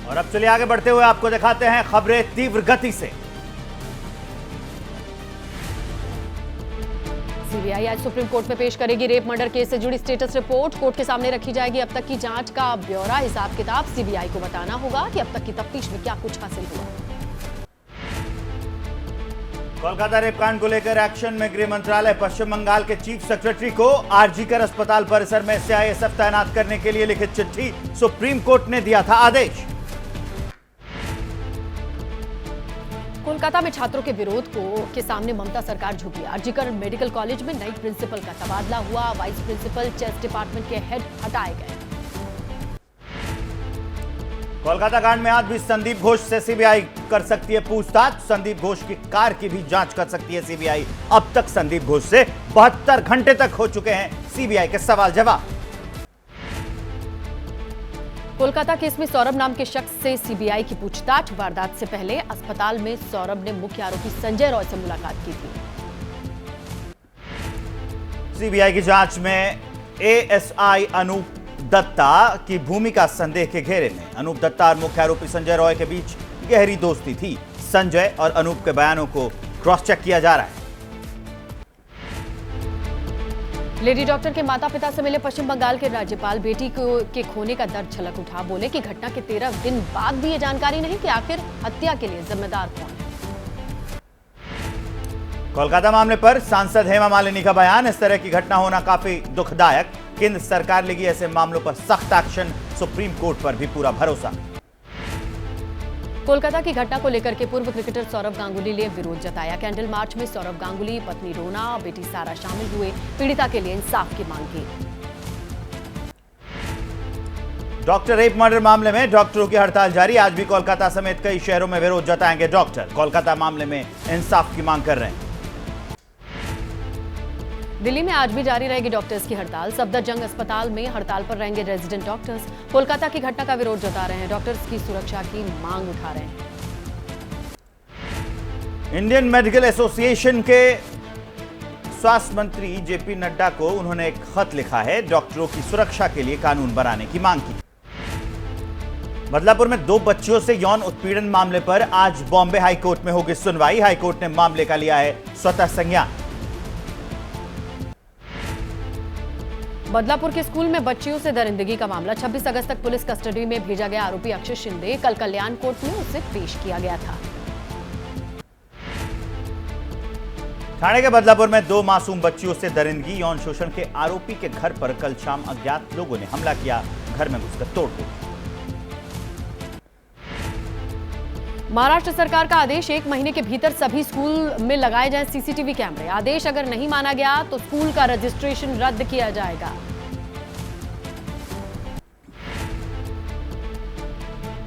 और अब चलिए आगे बढ़ते हुए आपको दिखाते हैं खबरें तीव्र गति से। सीबीआई आज सुप्रीम कोर्ट में पेश करेगी रेप मर्डर केस से जुड़ी स्टेटस रिपोर्ट। कोर्ट के सामने रखी जाएगी अब तक की जांच का ब्यौरा, हिसाब किताब। सीबीआई को बताना होगा कि अब तक की तफ्तीश में क्या कुछ हासिल हुआ। कोलकाता रेप कांड को लेकर एक्शन में गृह मंत्रालय। पश्चिम बंगाल के चीफ सेक्रेटरी को आरजीकर अस्पताल परिसर में सीआईएसएफ तैनात करने के लिए लिखित चिट्ठी सुप्रीम कोर्ट ने दिया था आदेश। कोलकाता में छात्रों के विरोध के सामने ममता सरकार झुकी। आरजीकर मेडिकल कॉलेज में नई प्रिंसिपल का तबादला हुआ। वाइस प्रिंसिपल चेस्ट डिपार्टमेंट के हेड हटाए गए। कोलकाता कांड में आज भी संदीप घोष से सीबीआई कर सकती है पूछताछ। संदीप घोष की कार की भी जांच कर सकती है सीबीआई। अब तक संदीप घोष से 72 घंटे तक हो चुके हैं सीबीआई के सवाल जवाब। कोलकाता केस में सौरभ नाम के शख्स से सीबीआई की पूछताछ। वारदात से पहले अस्पताल में सौरभ ने मुख्य आरोपी संजय रॉय से मुलाकात की थी। सीबीआई की जांच में एएसआई अनूप दत्ता की भूमिका संदेह के घेरे में। अनूप दत्ता और मुख्य आरोपी संजय रॉय के बीच गहरी दोस्ती थी। संजय और अनूप के बयानों को क्रॉस चेक किया जा रहा है। लेडी डॉक्टर के माता पिता से मिले पश्चिम बंगाल के राज्यपाल। बेटी के खोने का दर्द छलक उठा। बोले कि घटना के 13 दिन बाद भी ये जानकारी नहीं कि आखिर हत्या के लिए जिम्मेदार कौन है। कोलकाता मामले पर सांसद हेमा मालिनी का बयान। इस तरह की घटना होना काफी दुखदायक। केंद्र सरकार लेगी ऐसे मामलों पर सख्त एक्शन। सुप्रीम कोर्ट पर भी पूरा भरोसा। कोलकाता की घटना को लेकर के पूर्व क्रिकेटर सौरभ गांगुली ने विरोध जताया। कैंडल मार्च में सौरभ गांगुली, पत्नी रोना, बेटी सारा शामिल हुए। पीड़िता के लिए इंसाफ की मांग की। डॉक्टर रेप मर्डर मामले में डॉक्टरों की हड़ताल जारी। आज भी कोलकाता समेत कई शहरों में विरोध जताएंगे डॉक्टर। कोलकाता मामले में इंसाफ की मांग कर रहे हैं। दिल्ली में आज भी जारी रहेगी डॉक्टर्स की हड़ताल। सफदरजंग अस्पताल में हड़ताल पर रहेंगे रेजिडेंट डॉक्टर्स। कोलकाता की घटना का विरोध जता रहे हैं। डॉक्टर्स की सुरक्षा की मांग उठा रहे हैं। इंडियन मेडिकल एसोसिएशन के स्वास्थ्य मंत्री जेपी नड्डा को उन्होंने एक खत लिखा है। डॉक्टरों की सुरक्षा के लिए कानून बनाने की मांग की। बदलापुर में 2 बच्चियों से यौन उत्पीड़न मामले पर आज बॉम्बे हाईकोर्ट में होगी सुनवाई। हाईकोर्ट ने मामले का लिया है स्वतः संज्ञान। बदलापुर के स्कूल में बच्चियों से दरिंदगी का मामला। 26 अगस्त तक पुलिस कस्टडी में भेजा गया आरोपी अक्षय शिंदे। कल कल्याण कोर्ट में उसे पेश किया गया था। ठाणे के बदलापुर में 2 मासूम बच्चियों से दरिंदगी यौन शोषण के आरोपी के घर पर कल शाम अज्ञात लोगों ने हमला किया। घर में घुसकर तोड़फोड़। महाराष्ट्र सरकार का आदेश, 1 महीने के भीतर सभी स्कूल में लगाए जाएं सीसीटीवी कैमरे। आदेश अगर नहीं माना गया तो स्कूल का रजिस्ट्रेशन रद्द किया जाएगा।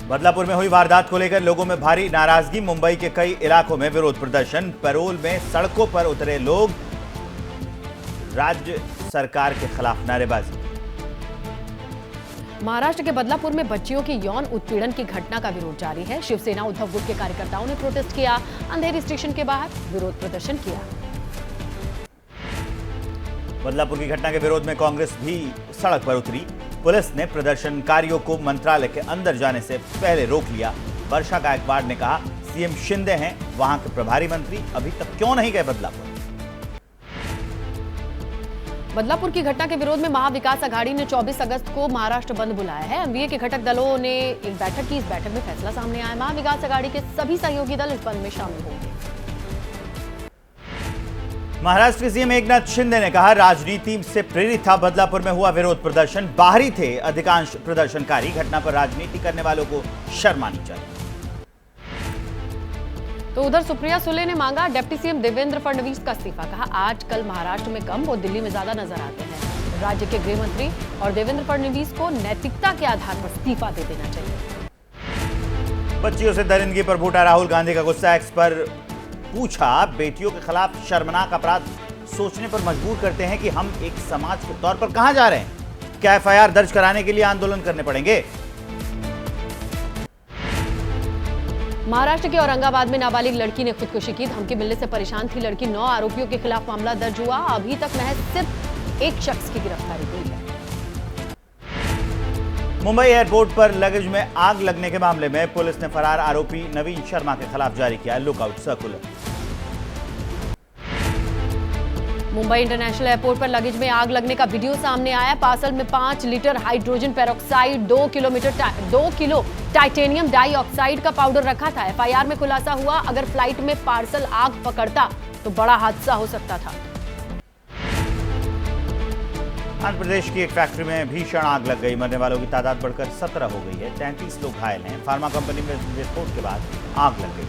बदलापुर में हुई वारदात को लेकर लोगों में भारी नाराजगी। मुंबई के कई इलाकों में विरोध प्रदर्शन। पैरोल में सड़कों पर उतरे लोग। राज्य सरकार के खिलाफ नारेबाजी। महाराष्ट्र के बदलापुर में बच्चियों की यौन उत्पीड़न की घटना का विरोध जारी है। शिवसेना उद्धव गुट के कार्यकर्ताओं ने प्रोटेस्ट किया। अंधेरी स्टेशन के बाहर विरोध प्रदर्शन किया। बदलापुर की घटना के विरोध में कांग्रेस भी सड़क पर उतरी। पुलिस ने प्रदर्शनकारियों को मंत्रालय के अंदर जाने से पहले रोक लिया। वर्षा गायकवाड़ ने कहा, सीएम शिंदे हैं वहां के प्रभारी मंत्री, अभी तक क्यों नहीं गए बदलापुर। बदलापुर की घटना के विरोध में महाविकास अघाड़ी ने 24 अगस्त को महाराष्ट्र बंद बुलाया है। एमवीए के घटक दलों ने एक बैठक की। इस बैठक में फैसला सामने आया, महाविकास अघाड़ी के सभी सहयोगी दल इस बंद में शामिल होंगे। महाराष्ट्र के सीएम एकनाथ शिंदे ने कहा, राजनीति से प्रेरित था बदलापुर में हुआ विरोध प्रदर्शन। बाहरी थे अधिकांश प्रदर्शनकारी। घटना पर राजनीति करने वालों को शर्म आनी चाहिए। तो उधर सुप्रिया सुले ने मांगा डिप्टी सीएम देवेंद्र फडणवीस का इस्तीफा। कहा, आजकल महाराष्ट्र में कम वो दिल्ली में ज्यादा नजर आते हैं। राज्य के गृह मंत्री और देवेंद्र फडणवीस को नैतिकता के आधार पर इस्तीफा दे देना चाहिए। बच्चियों से दरिंदगी पर फूटा राहुल गांधी का गुस्सा। एक्स पर पूछा, बेटियों के खिलाफ शर्मनाक अपराध सोचने पर मजबूर करते हैं कि हम एक समाज के तौर पर कहां जा रहे हैं। क्या एफआईआर दर्ज कराने के लिए आंदोलन करने पड़ेंगे। महाराष्ट्र के औरंगाबाद में नाबालिग लड़की ने खुदकुशी की। धमकी मिलने से परेशान थी लड़की। 9 आरोपियों के खिलाफ मामला दर्ज हुआ। अभी तक महज सिर्फ एक शख्स की गिरफ्तारी हुई है। मुंबई एयरपोर्ट पर लगेज में आग लगने के मामले में पुलिस ने फरार आरोपी नवीन शर्मा के खिलाफ जारी किया lookout circular. Mumbai international airport पर लगेज में आग लगने का वीडियो सामने आया। पार्सल में 5 litre hydrogen peroxide, 2 kilo titanium dioxide का पाउडर रखा था। एफआईआर में खुलासा हुआ, अगर फ्लाइट में पार्सल आग पकड़ता तो बड़ा हादसा हो सकता था। आंध्र प्रदेश की एक फैक्ट्री में भीषण आग लग गई। मरने वालों की तादाद बढ़कर 17 हो गई है। 33 लोग घायल हैं। फार्मा कंपनी में विस्फोट के बाद आग लग गई।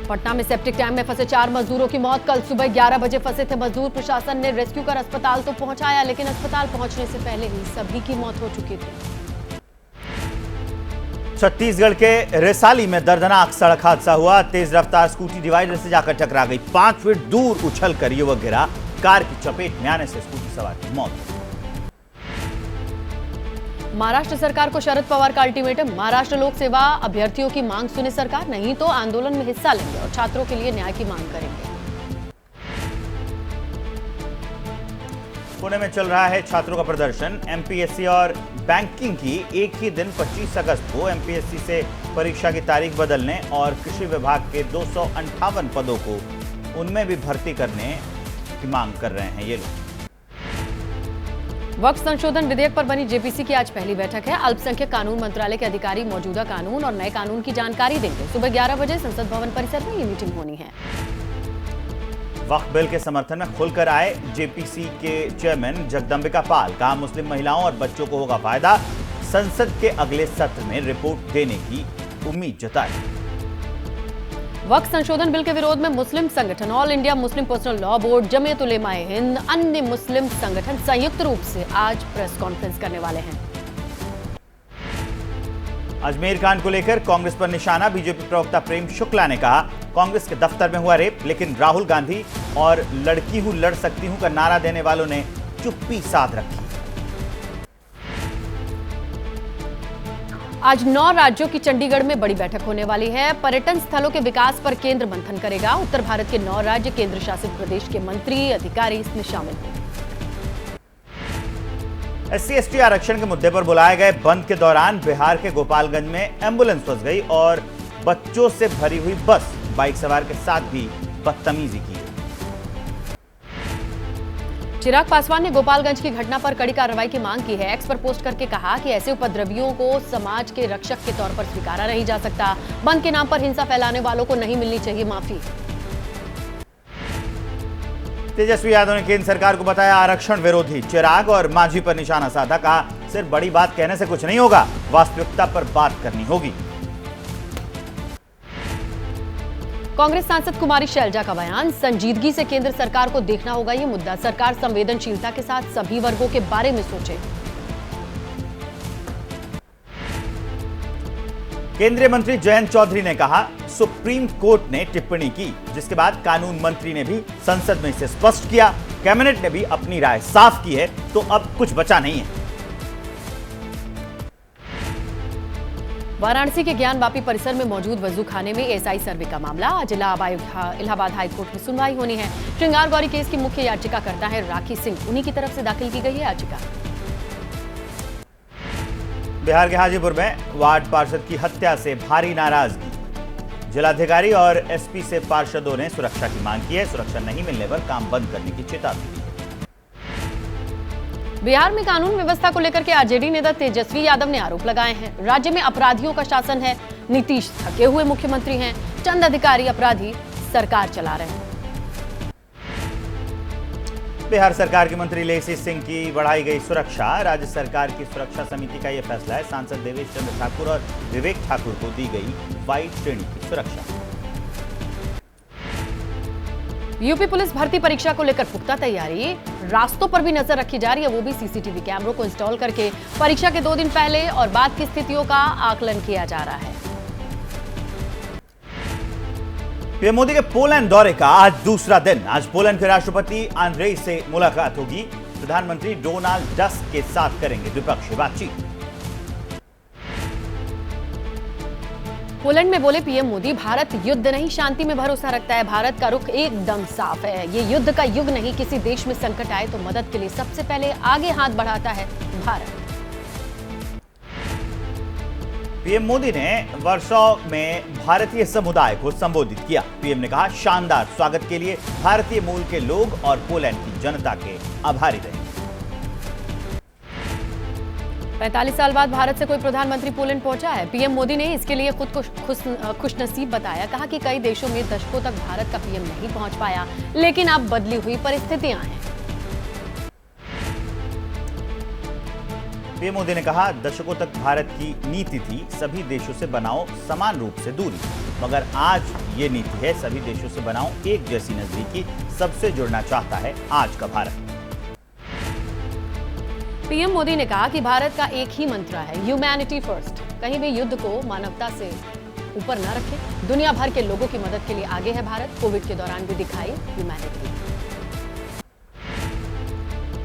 पटना में सेप्टिक टैंक में फंसे 4 मजदूरों की मौत। कल सुबह 11 बजे फंसे थे मजदूर। प्रशासन ने रेस्क्यू कर अस्पताल तो पहुंचाया, लेकिन अस्पताल पहुंचने से पहले ही सभी की मौत हो चुकी थी। छत्तीसगढ़ के रिसाली में दर्दनाक सड़क हादसा हुआ। तेज रफ्तार स्कूटी डिवाइडर से जाकर टकरा गई। 5 फीट दूर उछलकर युवक गिरा। कार की चपेट में आने से स्कूटी सवार की मौत। महाराष्ट्र सरकार को शरद पवार का अल्टीमेटम। महाराष्ट्र लोक सेवा अभ्यर्थियों की मांग सुने सरकार, नहीं तो आंदोलन में हिस्सा लेंगे और छात्रों के लिए न्याय की मांग करेंगे। पुणे में चल रहा है छात्रों का प्रदर्शन। एमपीएससी और बैंकिंग की एक ही दिन 25 अगस्त को एमपीएससी से परीक्षा की तारीख बदलने और कृषि विभाग के 258 पदों को उनमें भी भर्ती करने की मांग कर रहे हैं ये लोग। वक्फ संशोधन विधेयक पर बनी जेपीसी की आज पहली बैठक है। अल्पसंख्यक कानून मंत्रालय के अधिकारी मौजूदा कानून और नए कानून की जानकारी देंगे। सुबह 11 बजे संसद भवन परिसर में ये मीटिंग होनी है। वक्फ बिल के समर्थन में खुलकर आए जेपीसी के चेयरमैन जगदंबिका पाल। कहा, मुस्लिम महिलाओं और बच्चों को होगा फायदा। संसद के अगले सत्र में रिपोर्ट देने की उम्मीद जताई। वक्फ संशोधन बिल के विरोध में मुस्लिम संगठन all India Muslim personal law board, Jamiat उलेमाए हिंद, अन्य मुस्लिम संगठन संयुक्त रूप से आज प्रेस कॉन्फ्रेंस करने वाले हैं। अजमेर कांड को लेकर कांग्रेस पर निशाना। बीजेपी प्रवक्ता प्रेम शुक्ला ने कहा, कांग्रेस के दफ्तर में हुआ रेप, लेकिन राहुल गांधी और लड़की हूं लड़ सकती हूं का नारा देने वालों ने चुप्पी साध रखी। आज 9 राज्यों की चंडीगढ़ में बड़ी बैठक होने वाली है। पर्यटन स्थलों के विकास पर केंद्र मंथन करेगा। उत्तर भारत के 9 राज्य केंद्र शासित प्रदेश के मंत्री अधिकारी इसमें शामिल होंगे। SC/ST आरक्षण के मुद्दे पर बुलाए गए बंद के दौरान बिहार के गोपालगंज में एम्बुलेंस फंस गई और बच्चों से भरी हुई बस बाइक सवार के साथ भी बदतमीजी की। चिराग पासवान ने गोपालगंज की घटना पर कड़ी कार्रवाई की मांग की है। एक्स पर पोस्ट करके कहा कि ऐसे उपद्रवियों को समाज के रक्षक के तौर पर स्वीकारा नहीं जा सकता। बंद के नाम पर हिंसा फैलाने वालों को नहीं मिलनी चाहिए माफी। तेजस्वी यादव ने केंद्र सरकार को बताया आरक्षण विरोधी। चिराग और मांझी पर निशाना साधा। कहा, सिर्फ बड़ी बात कहने से कुछ नहीं होगा, वास्तविकता पर बात करनी होगी। कांग्रेस सांसद कुमारी शैलजा का बयान, संजीदगी से केंद्र सरकार को देखना होगा ये मुद्दा। सरकार संवेदनशीलता के साथ सभी वर्गों के बारे में सोचे। केंद्रीय मंत्री जयंत चौधरी ने कहा, सुप्रीम कोर्ट ने टिप्पणी की, जिसके बाद कानून मंत्री ने भी संसद में इसे स्पष्ट किया। कैबिनेट ने भी अपनी राय साफ की है, तो अब कुछ बचा नहीं है। वाराणसी के ज्ञान वापी परिसर में मौजूद वजू खाने में एएसआई सर्वे का मामला। आज इलाहाबाद हाईकोर्ट में सुनवाई होनी है। श्रृंगार गौरी केस की मुख्य याचिकाकर्ता है राखी सिंह। उन्हीं की तरफ से दाखिल की गई है याचिका। बिहार के हाजीपुर में वार्ड पार्षद की हत्या से भारी नाराजगी। जिलाधिकारी और एसपी से पार्षदों ने सुरक्षा की मांग की है। सुरक्षा नहीं मिलने पर काम बंद करने की चेतावनी दी है। बिहार में कानून व्यवस्था को लेकर के आरजेडी नेता तेजस्वी यादव ने आरोप लगाए हैं। राज्य में अपराधियों का शासन है। नीतीश थके हुए मुख्यमंत्री हैं। चंद अधिकारी अपराधी सरकार चला रहे हैं। बिहार सरकार के मंत्री लेसी सिंह की बढ़ाई गई सुरक्षा। राज्य सरकार की सुरक्षा समिति का यह फैसला है। सांसद देवेश चंद्र ठाकुर और विवेक ठाकुर को दी गई वाइट श्रेणी की सुरक्षा। यूपी पुलिस भर्ती परीक्षा को लेकर पुख्ता तैयारी। रास्तों पर भी नजर रखी जा रही है, वो भी सीसीटीवी कैमरों को इंस्टॉल करके। परीक्षा के 2 दिन पहले और बाद की स्थितियों का आकलन किया जा रहा है। पीएम मोदी के पोलैंड दौरे का आज दूसरा दिन। आज पोलैंड के राष्ट्रपति आंद्रेई से मुलाकात होगी। प्रधानमंत्री डोनाल्ड टस्क के साथ करेंगे द्विपक्षीय बातचीत। पोलैंड में बोले पीएम मोदी, भारत युद्ध नहीं शांति में भरोसा रखता है। भारत का रुख एकदम साफ है। ये युद्ध का युग नहीं। किसी देश में संकट आए तो मदद के लिए सबसे पहले आगे हाथ बढ़ाता है भारत। पीएम मोदी ने वर्सो में भारतीय समुदाय को संबोधित किया। पीएम ने कहा, शानदार स्वागत के लिए भारतीय मूल के लोग और पोलैंड की जनता के आभारी रहे। 45 साल बाद भारत से कोई प्रधानमंत्री पोलैंड पहुंचा है। पीएम मोदी ने इसके लिए खुद को खुशनसीब बताया। कहा कि कई देशों में दशकों तक भारत का पीएम नहीं पहुंच पाया, लेकिन अब बदली हुई परिस्थितियां हैं। पीएम मोदी ने कहा, दशकों तक भारत की नीति थी सभी देशों से बनाओ समान रूप से दूरी, मगर आज ये नीति है सभी देशों से बनाओ एक जैसी नजदीकी। सबसे जुड़ना चाहता है आज का भारत। पीएम मोदी ने कहा कि भारत का एक ही मंत्र है, ह्यूमैनिटी फर्स्ट। कहीं भी युद्ध को मानवता से ऊपर न रखे। दुनिया भर के लोगों की मदद के लिए आगे है भारत। कोविड के दौरान भी दिखाई ह्यूमैनिटी।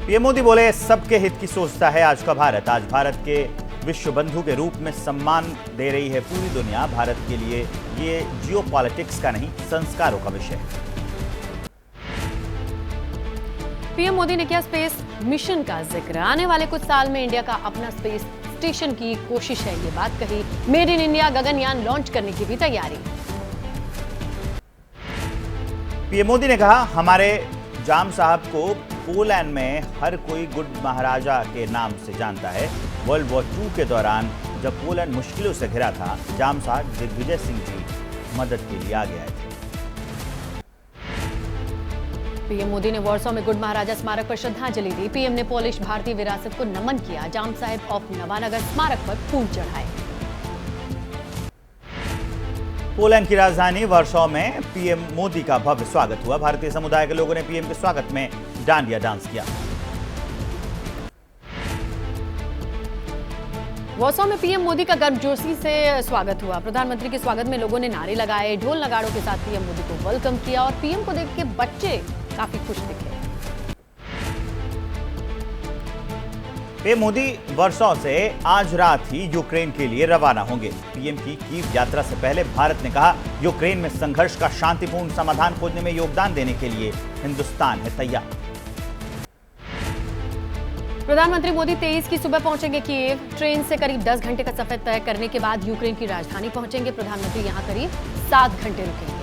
पीएम मोदी बोले, सबके हित की सोचता है आज का भारत। आज भारत के विश्व बंधु के रूप में सम्मान दे रही है पूरी दुनिया। भारत के लिए ये जियोपॉलिटिक्स का नहीं, संस्कारों का विषय है। पीएम मोदी ने किया स्पेस मिशन का जिक्र। आने वाले कुछ साल में इंडिया का अपना स्पेस स्टेशन की कोशिश है। ये बात कही। Made in India Gaganyaan launch करने की भी तैयारी। पीएम मोदी ने कहा, हमारे जाम साहब को पोलैंड में हर कोई गुड महाराजा के नाम से जानता है। वर्ल्ड वॉर 2 के दौरान जब पोलैंड मुश्किलों से घिरा था, जाम साहब दिग्विजय सिंह जी मदद के लिए आगे आए थे। पीएम मोदी ने वॉर्सो में गुड महाराजा स्मारक पर श्रद्धांजलि दी। पीएम ने पोलिश भारतीय विरासत को नमन किया। जाम साहेब ऑफ नवानगर स्मारक पर फूल चढ़ाए। पोलैंड की राजधानी वर्सो में पीएम मोदी का भव्य स्वागत हुआ। भारतीय समुदाय के लोगों ने पीएम के स्वागत में डांडिया डांस किया। वॉर्सो में पीएम मोदी का गर्मजोशी से स्वागत हुआ। प्रधानमंत्री के स्वागत में लोगों ने नारे लगाए, ढोल नगाड़ों के साथ पीएम मोदी को वेलकम किया और पीएम को देख के बच्चे काफी खुश दिखे। पीएम मोदी वर्सो से आज रात ही यूक्रेन के लिए रवाना होंगे। पीएम की कीव यात्रा से पहले भारत ने कहा, यूक्रेन में संघर्ष का शांतिपूर्ण समाधान खोजने में योगदान देने के लिए हिंदुस्तान है तैयार। प्रधानमंत्री मोदी 23 की सुबह पहुंचेंगे कीव। ट्रेन से करीब 10 घंटे का सफर तय करने के बाद यूक्रेन की राजधानी पहुंचेंगे। प्रधानमंत्री यहां करीब 7 घंटे रुकेंगे।